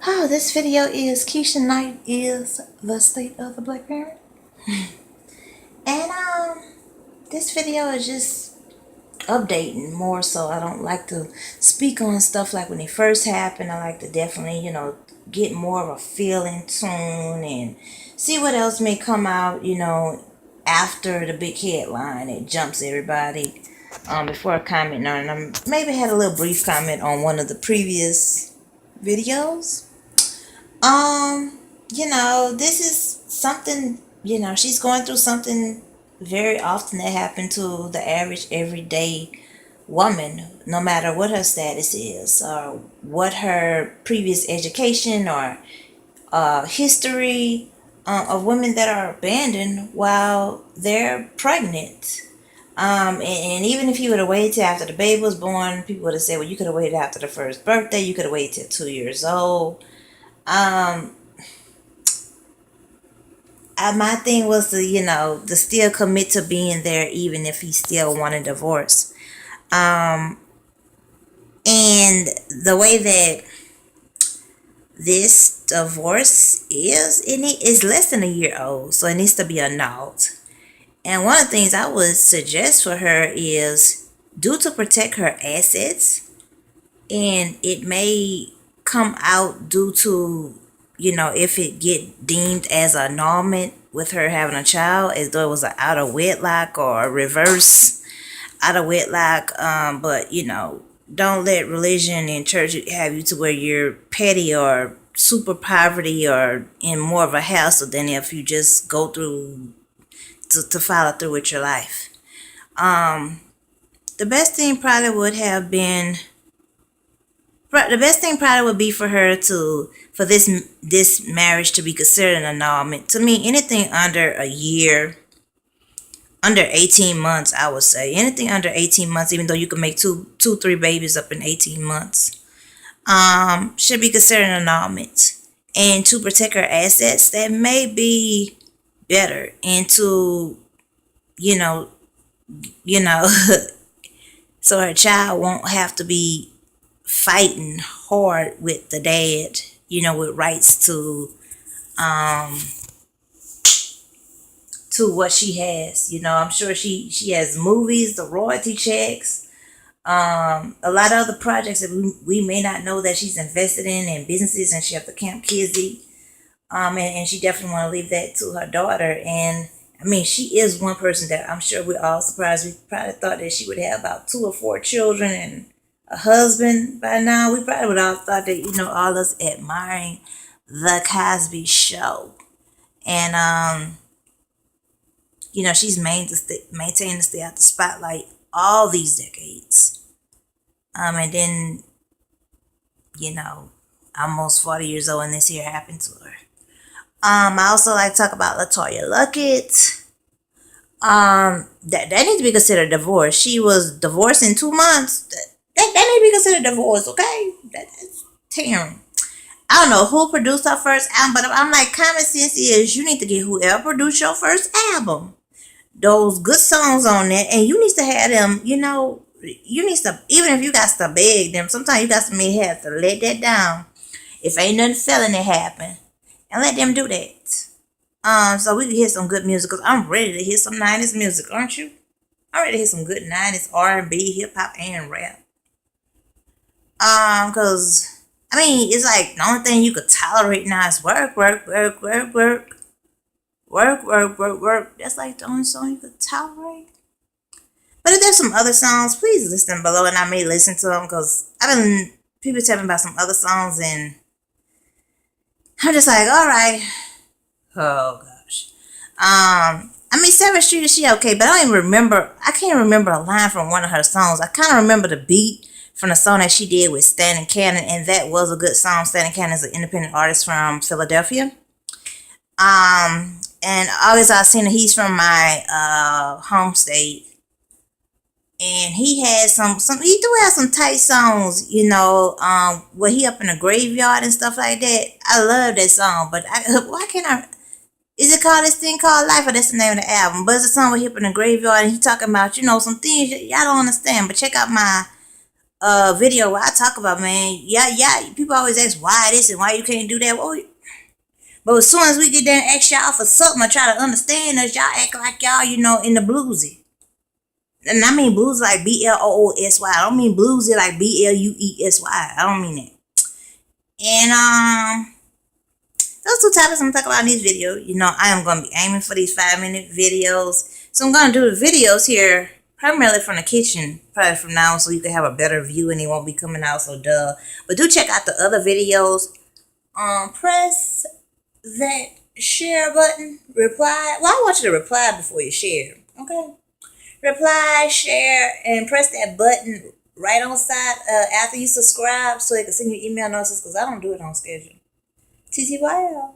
Oh, this video is Keisha Knight is the state of the black parent. And this video is just updating more so. I don't like to speak on stuff like when it first happened. I like to definitely, get more of a feel in tune and see what else may come out, after the big headline. It jumps everybody. Before I comment on it, I maybe had a little brief comment on one of the previous videos. This is something, she's going through something very often that happened to the average everyday woman, no matter what her status is or what her previous education or history of women that are abandoned while they're pregnant. And even if you would have waited till after the baby was born, people would have said, well, you could have waited after the first birthday, you could have waited till 2 years old. My thing was to still commit to being there even if he still wanted a divorce. And the way that this divorce is less than a year old, so it needs to be annulled. And one of the things I would suggest for her is to protect her assets, and it may come out due to if it get deemed as an annulment with her having a child, as though it was an out of wedlock or a reverse out of wedlock. But don't let religion and church have you to where you're petty or super poverty or in more of a hassle than if you just go through to follow through with your life. The best thing probably would have been for her for this marriage to be considered an annulment. To me, anything under a year, under 18 months, I would say anything under 18 months, even though you can make three babies up in 18 months, should be considered an annulment. And to protect her assets, that may be better. And to, so her child won't have to be fighting hard with the dad, with rights to what she has. I'm sure she has movies, the royalty checks, a lot of other projects that we may not know that she's invested in, and businesses, and she have the Camp Kizzy. And she definitely want to leave that to her daughter. And I mean, she is one person that I'm sure we're all surprised. We probably thought that she would have about 2 or 4 children and a husband by now. We probably would all thought that, all us admiring the Cosby Show. And, she's maintained to stay out the spotlight all these decades. And then, almost 40 years old and this here happened to her. I also like to talk about LaToya Luckett. That needs to be considered divorce. She was divorced in 2 months. That need to be considered divorce, okay? That's terrible. I don't know who produced her first album, but I'm like, common sense is you need to get whoever produced your first album, those good songs on there, and you need to have them, you need to, even if you got to beg them, sometimes you got to may have to let that down. If ain't nothing felony happen, and let them do that. So we can hear some good music, because I'm ready to hear some 90s music, aren't you? I'm ready to hear some good 90s R&B, hip-hop, and rap. Cause I mean, it's like the only thing you could tolerate now is work. That's like the only song you could tolerate. But if there's some other songs, please listen below, and I may listen to them, cause people tell me about some other songs, and I'm just like, all right. Oh gosh. I mean, 7th Street, is she okay? But I can't remember a line from one of her songs. I kind of remember the beat from the song that she did with Stanton Cannon, and that was a good song. Stanton Cannon is an independent artist from Philadelphia. And August Alsina, he's from my home state, and he has he do have some tight songs, where he up in the graveyard and stuff like that. I love that song, but why can't I? Is it called This Thing Called Life, or that's the name of the album? But it's a song with him in the graveyard, and he talking about, some things y'all don't understand. But check out my video where I talk about, man, yeah, people always ask why this and why you can't do that. Well, but as soon as we get there and ask y'all for something or try to understand us, y'all act like y'all, in the bluesy. And I mean blues like BLOOSY. I don't mean bluesy like BLUESY. I don't mean that. And those two topics I'm talking about in this video. I am gonna be aiming for these 5-minute videos. So I'm gonna do the videos here primarily from the kitchen, probably from now on, so you can have a better view and it won't be coming out so dull. But do check out the other videos. Press that share button. Reply. Well, I want you to reply before you share. Okay. Reply, share, and press that button right on side after you subscribe so it can send you email notices because I don't do it on schedule. TTYL.